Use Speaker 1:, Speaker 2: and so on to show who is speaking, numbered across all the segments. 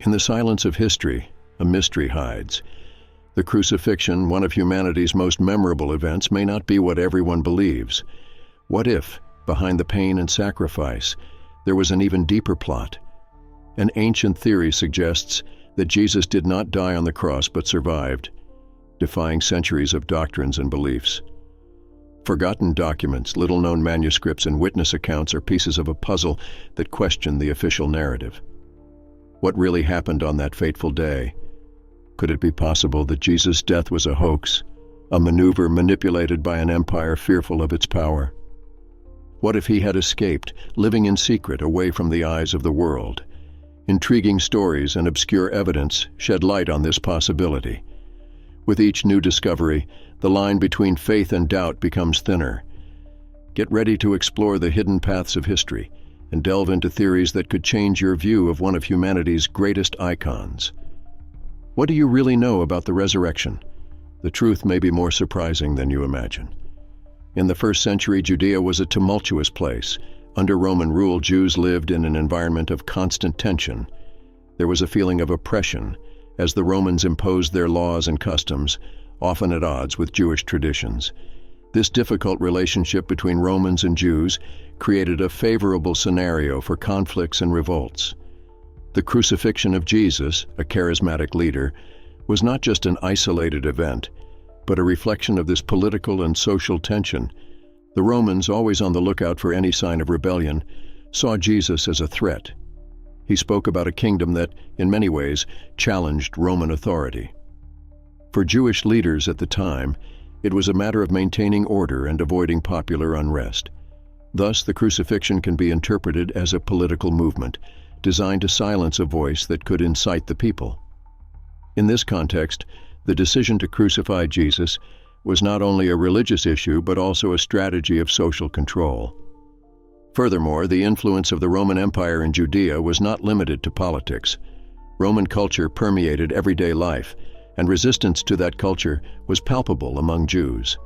Speaker 1: In the silence of history, a mystery hides. The crucifixion, one of humanity's most memorable events, may not be what everyone believes. What if, behind the pain and sacrifice, there was an even deeper plot? An ancient theory suggests that Jesus did not die on the cross but survived, defying centuries of doctrines and beliefs. Forgotten documents, little-known manuscripts, and witness accounts are pieces of a puzzle that question the official narrative. What really happened on that fateful day? Could it be possible that Jesus' death was a hoax, a maneuver manipulated by an empire fearful of its power? What if he had escaped, living in secret away from the eyes of the world? Intriguing stories and obscure evidence shed light on this possibility. With each new discovery, the line between faith and doubt becomes thinner. Get ready to explore the hidden paths of history and delve into theories that could change your view of one of humanity's greatest icons. What do you really know about the resurrection? The truth may be more surprising than you imagine. In the first century, Judea was a tumultuous place. Under Roman rule, Jews lived in an environment of constant tension. There was a feeling of oppression, as the Romans imposed their laws and customs, often at odds with Jewish traditions. This difficult relationship between Romans and Jews created a favorable scenario for conflicts and revolts. The crucifixion of Jesus, a charismatic leader, was not just an isolated event, but a reflection of this political and social tension. The Romans, always on the lookout for any sign of rebellion, saw Jesus as a threat. He spoke about a kingdom that, in many ways, challenged Roman authority. For Jewish leaders at the time, it was a matter of maintaining order and avoiding popular unrest. Thus, the crucifixion can be interpreted as a political movement, designed to silence a voice that could incite the people. In this context, the decision to crucify Jesus was not only a religious issue but also a strategy of social control. Furthermore, the influence of the Roman Empire in Judea was not limited to politics. Roman culture permeated everyday life, and resistance to that culture was palpable among Jews.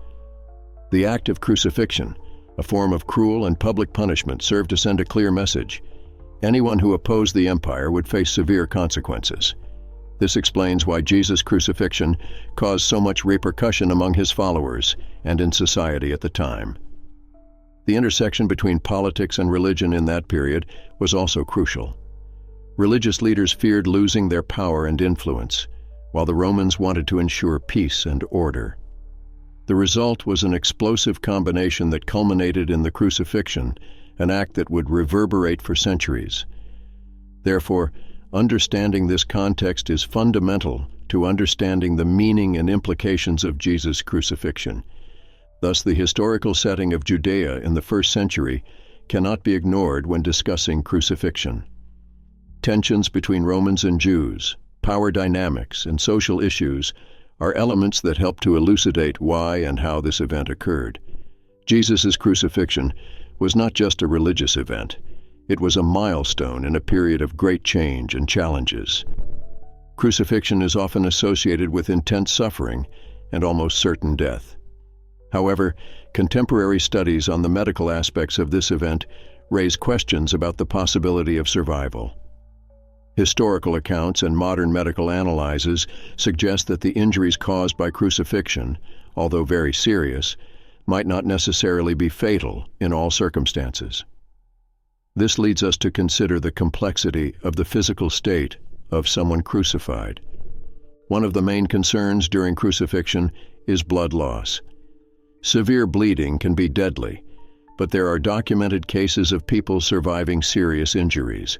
Speaker 1: The act of crucifixion, a form of cruel and public punishment, served to send a clear message. Anyone who opposed the empire would face severe consequences. This explains why Jesus' crucifixion caused so much repercussion among his followers and in society at the time. The intersection between politics and religion in that period was also crucial. Religious leaders feared losing their power and influence, while the Romans wanted to ensure peace and order. The result was an explosive combination that culminated in the crucifixion, an act that would reverberate for centuries. Therefore, understanding this context is fundamental to understanding the meaning and implications of Jesus' crucifixion. Thus, the historical setting of Judea in the first century cannot be ignored when discussing crucifixion. Tensions between Romans and Jews, power dynamics, and social issues are elements that help to elucidate why and how this event occurred. Jesus' crucifixion was not just a religious event. It was a milestone in a period of great change and challenges. Crucifixion is often associated with intense suffering and almost certain death. However, contemporary studies on the medical aspects of this event raise questions about the possibility of survival. Historical accounts and modern medical analyses suggest that the injuries caused by crucifixion, although very serious, might not necessarily be fatal in all circumstances. This leads us to consider the complexity of the physical state of someone crucified. One of the main concerns during crucifixion is blood loss. Severe bleeding can be deadly, but there are documented cases of people surviving serious injuries.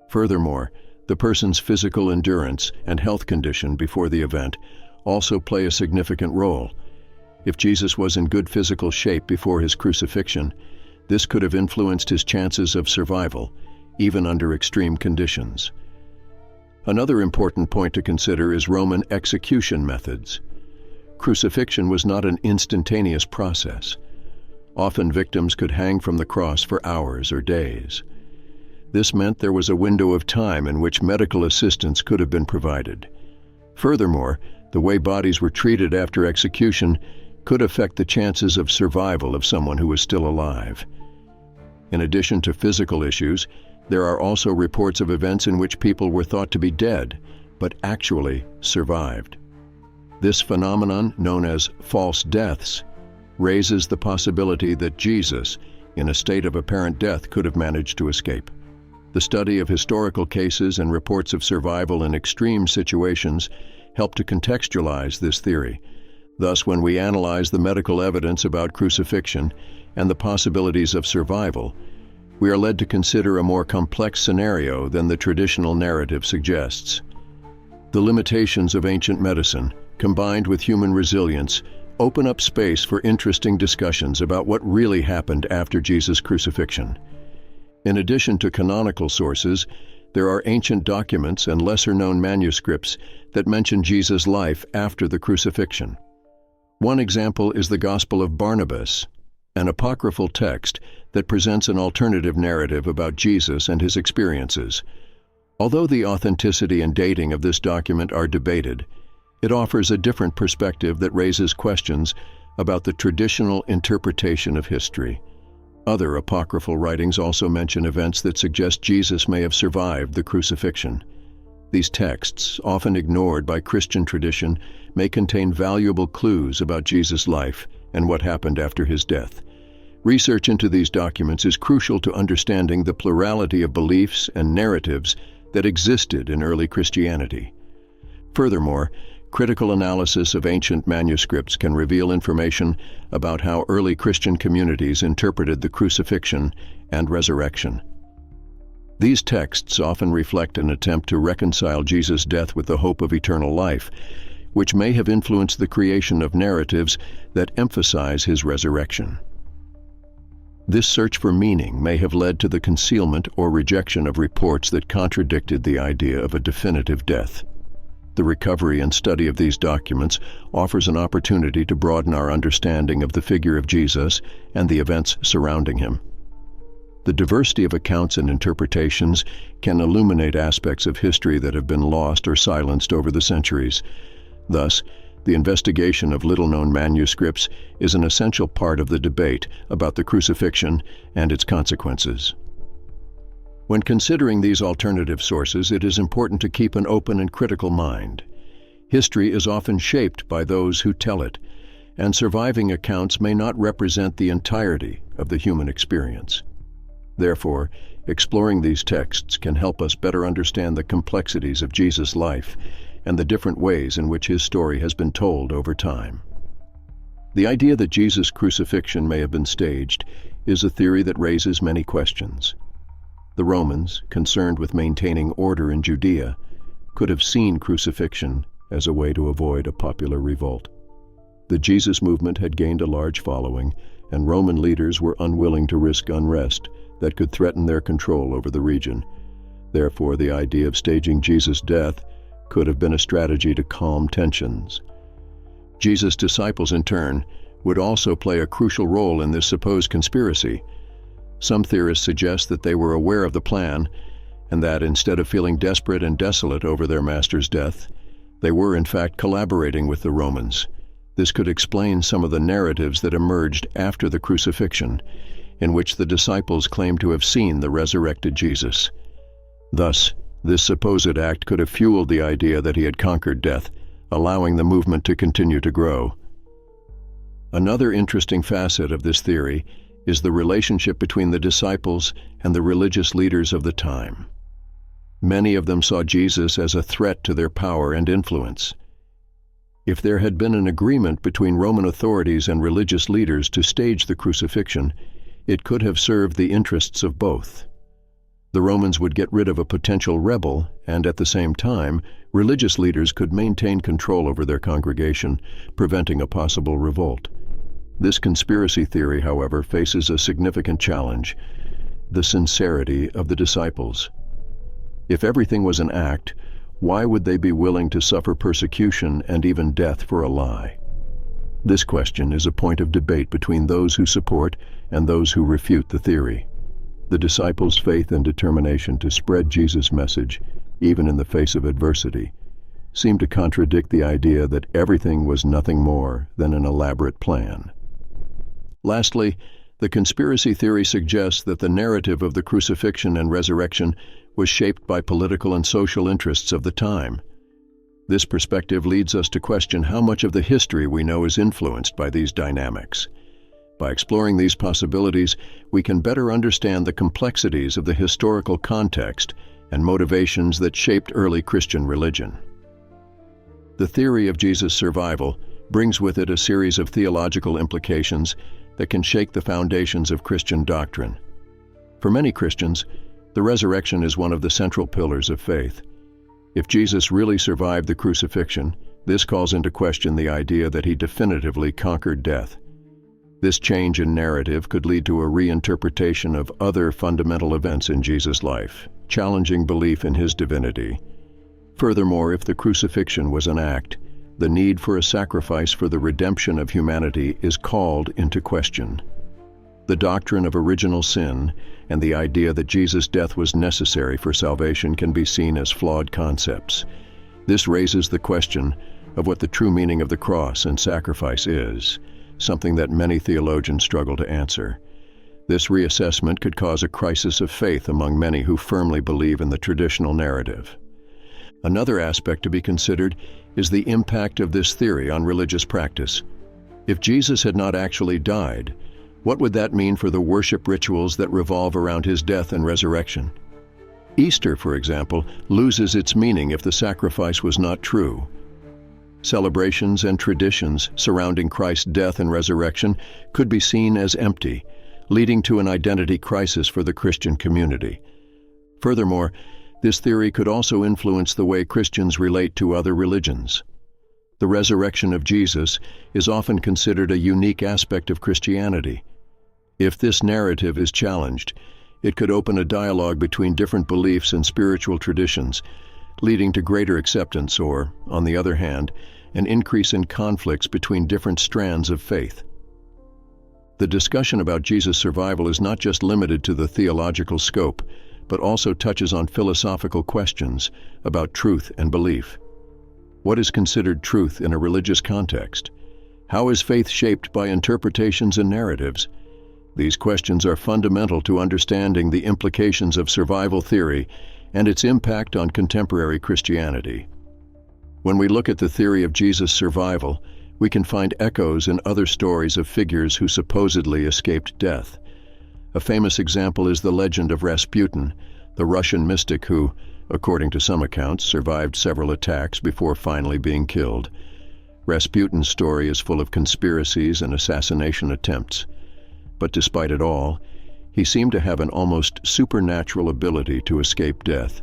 Speaker 1: Furthermore, the person's physical endurance and health condition before the event also play a significant role. If Jesus was in good physical shape before his crucifixion, this could have influenced his chances of survival, even under extreme conditions. Another important point to consider is Roman execution methods. Crucifixion was not an instantaneous process. Often victims could hang from the cross for hours or days. This meant there was a window of time in which medical assistance could have been provided. Furthermore, the way bodies were treated after execution could affect the chances of survival of someone who was still alive. In addition to physical issues, There are also reports of events in which people were thought to be dead, but actually survived. This phenomenon, known as false deaths, raises the possibility that Jesus, in a state of apparent death, could have managed to escape. The study of historical cases and reports of survival in extreme situations help to contextualize this theory. Thus, when we analyze the medical evidence about crucifixion and the possibilities of survival, we are led to consider a more complex scenario than the traditional narrative suggests. The limitations of ancient medicine, combined with human resilience, open up space for interesting discussions about what really happened after Jesus' crucifixion. In addition to canonical sources, there are ancient documents and lesser-known manuscripts that mention Jesus' life after the crucifixion. One example is the Gospel of Barnabas, an apocryphal text that presents an alternative narrative about Jesus and his experiences. Although the authenticity and dating of this document are debated, it offers a different perspective that raises questions about the traditional interpretation of history. Other apocryphal writings also mention events that suggest Jesus may have survived the crucifixion. These texts, often ignored by Christian tradition, may contain valuable clues about Jesus' life and what happened after his death. Research into these documents is crucial to understanding the plurality of beliefs and narratives that existed in early Christianity. Furthermore, critical analysis of ancient manuscripts can reveal information about how early Christian communities interpreted the crucifixion and resurrection. These texts often reflect an attempt to reconcile Jesus' death with the hope of eternal life, which may have influenced the creation of narratives that emphasize his resurrection. This search for meaning may have led to the concealment or rejection of reports that contradicted the idea of a definitive death. The recovery and study of these documents offers an opportunity to broaden our understanding of the figure of Jesus and the events surrounding him. The diversity of accounts and interpretations can illuminate aspects of history that have been lost or silenced over the centuries. Thus, the investigation of little-known manuscripts is an essential part of the debate about the crucifixion and its consequences. When considering these alternative sources, it is important to keep an open and critical mind. History is often shaped by those who tell it, and surviving accounts may not represent the entirety of the human experience. Therefore, exploring these texts can help us better understand the complexities of Jesus' life and the different ways in which his story has been told over time. The idea that Jesus' crucifixion may have been staged is a theory that raises many questions. The Romans, concerned with maintaining order in Judea, could have seen crucifixion as a way to avoid a popular revolt. The Jesus movement had gained a large following, and Roman leaders were unwilling to risk unrest that could threaten their control over the region. Therefore, the idea of staging Jesus' death could have been a strategy to calm tensions. Jesus' disciples, in turn, would also play a crucial role in this supposed conspiracy. Some theorists suggest that they were aware of the plan, and that instead of feeling desperate and desolate over their master's death, they were in fact collaborating with the Romans. This could explain some of the narratives that emerged after the crucifixion, in which the disciples claimed to have seen the resurrected Jesus. Thus, this supposed act could have fueled the idea that he had conquered death, allowing the movement to continue to grow. Another interesting facet of this theory is the relationship between the disciples and the religious leaders of the time. Many of them saw Jesus as a threat to their power and influence. If there had been an agreement between Roman authorities and religious leaders to stage the crucifixion, it could have served the interests of both. The Romans would get rid of a potential rebel, and at the same time, religious leaders could maintain control over their congregation, preventing a possible revolt. This conspiracy theory, however, faces a significant challenge: the sincerity of the disciples. If everything was an act, why would they be willing to suffer persecution and even death for a lie? This question is a point of debate between those who support and those who refute the theory. The disciples' faith and determination to spread Jesus' message, even in the face of adversity, seem to contradict the idea that everything was nothing more than an elaborate plan. Lastly, The conspiracy theory suggests that the narrative of the crucifixion and resurrection was shaped by political and social interests of the time. This perspective leads us to question how much of the history we know is influenced by these dynamics. By exploring these possibilities, we can better understand the complexities of the historical context and motivations that shaped early Christian religion. The theory of Jesus' survival brings with it a series of theological implications that can shake the foundations of Christian doctrine. For many Christians, the resurrection is one of the central pillars of faith. If Jesus really survived the crucifixion, this calls into question the idea that he definitively conquered death. This change in narrative could lead to a reinterpretation of other fundamental events in Jesus' life, challenging belief in his divinity. Furthermore, if the crucifixion was an act, the need for a sacrifice for the redemption of humanity is called into question. The doctrine of original sin and the idea that Jesus' death was necessary for salvation can be seen as flawed concepts. This raises the question of what the true meaning of the cross and sacrifice is, something that many theologians struggle to answer. This reassessment could cause a crisis of faith among many who firmly believe in the traditional narrative. Another aspect to be considered is the impact of this theory on religious practice. If Jesus had not actually died, what would that mean for the worship rituals that revolve around his death and resurrection? Easter, for example, loses its meaning if the sacrifice was not true. Celebrations and traditions surrounding Christ's death and resurrection could be seen as empty, leading to an identity crisis for the Christian community. Furthermore, this theory could also influence the way Christians relate to other religions. The resurrection of Jesus is often considered a unique aspect of Christianity. If this narrative is challenged, it could open a dialogue between different beliefs and spiritual traditions, leading to greater acceptance or, on the other hand, an increase in conflicts between different strands of faith. The discussion about Jesus' survival is not just limited to the theological scope, but also touches on philosophical questions about truth and belief. What is considered truth in a religious context? How is faith shaped by interpretations and narratives? These questions are fundamental to understanding the implications of survival theory and its impact on contemporary Christianity. When we look at the theory of Jesus' survival, we can find echoes in other stories of figures who supposedly escaped death. A famous example is the legend of Rasputin, the Russian mystic who, according to some accounts, survived several attacks before finally being killed. Rasputin's story is full of conspiracies and assassination attempts. But despite it all, he seemed to have an almost supernatural ability to escape death.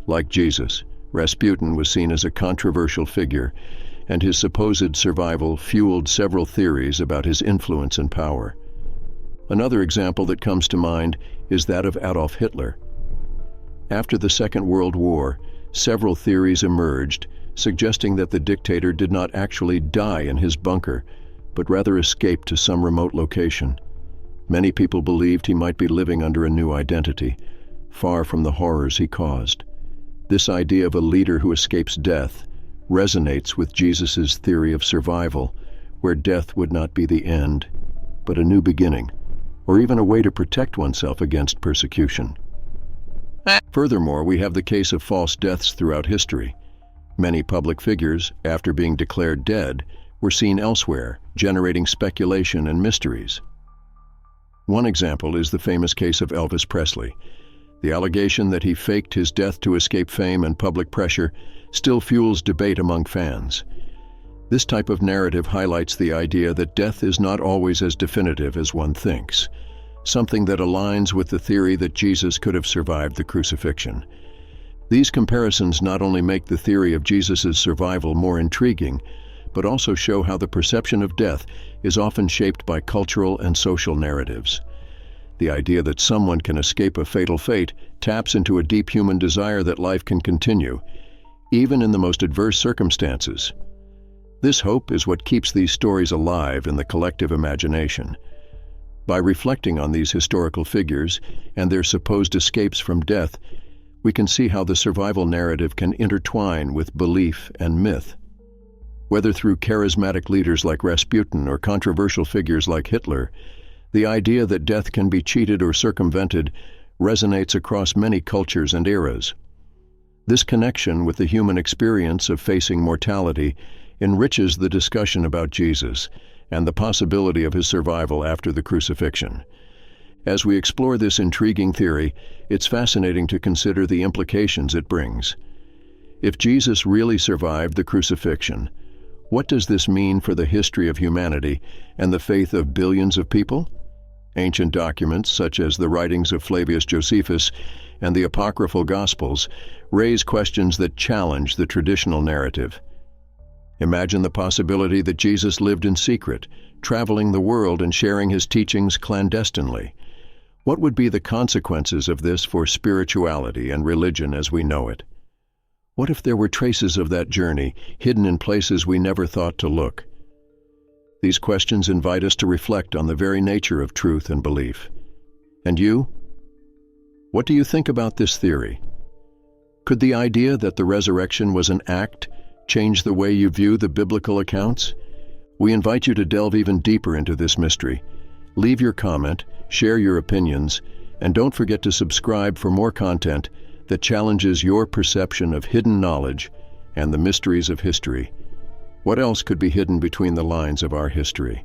Speaker 1: Like Jesus, Rasputin was seen as a controversial figure, and his supposed survival fueled several theories about his influence and power. Another example that comes to mind is that of Adolf Hitler. After the Second World War, several theories emerged, suggesting that the dictator did not actually die in his bunker, but rather escaped to some remote location. Many people believed he might be living under a new identity, far from the horrors he caused. This idea of a leader who escapes death resonates with Jesus' theory of survival, where death would not be the end, but a new beginning, or even a way to protect oneself against persecution. Furthermore, we have the case of false deaths throughout history. Many public figures, after being declared dead, were seen elsewhere, generating speculation and mysteries. One example is the famous case of Elvis Presley. The allegation that he faked his death to escape fame and public pressure still fuels debate among fans. This type of narrative highlights the idea that death is not always as definitive as one thinks, something that aligns with the theory that Jesus could have survived the crucifixion. These comparisons not only make the theory of Jesus' survival more intriguing, but also show how the perception of death is often shaped by cultural and social narratives. The idea that someone can escape a fatal fate taps into a deep human desire that life can continue, even in the most adverse circumstances. This hope is what keeps these stories alive in the collective imagination. By reflecting on these historical figures and their supposed escapes from death, we can see how the survival narrative can intertwine with belief and myth. Whether through charismatic leaders like Rasputin or controversial figures like Hitler, The idea that death can be cheated or circumvented resonates across many cultures and eras. This connection with the human experience of facing mortality enriches the discussion about Jesus and the possibility of his survival after the crucifixion. As we explore this intriguing theory, it's fascinating to consider the implications it brings. If Jesus really survived the crucifixion, what does this mean for the history of humanity and the faith of billions of people? Ancient documents, such as the writings of Flavius Josephus and the Apocryphal Gospels, raise questions that challenge the traditional narrative. Imagine the possibility that Jesus lived in secret, traveling the world and sharing his teachings clandestinely. What would be the consequences of this for spirituality and religion as we know it? What if there were traces of that journey hidden in places we never thought to look? These questions invite us to reflect on the very nature of truth and belief. And you? What do you think about this theory? Could the idea that the resurrection was an act change the way you view the biblical accounts? We invite you to delve even deeper into this mystery. Leave your comment, share your opinions, and don't forget to subscribe for more content that challenges your perception of hidden knowledge and the mysteries of history. What else could be hidden between the lines of our history?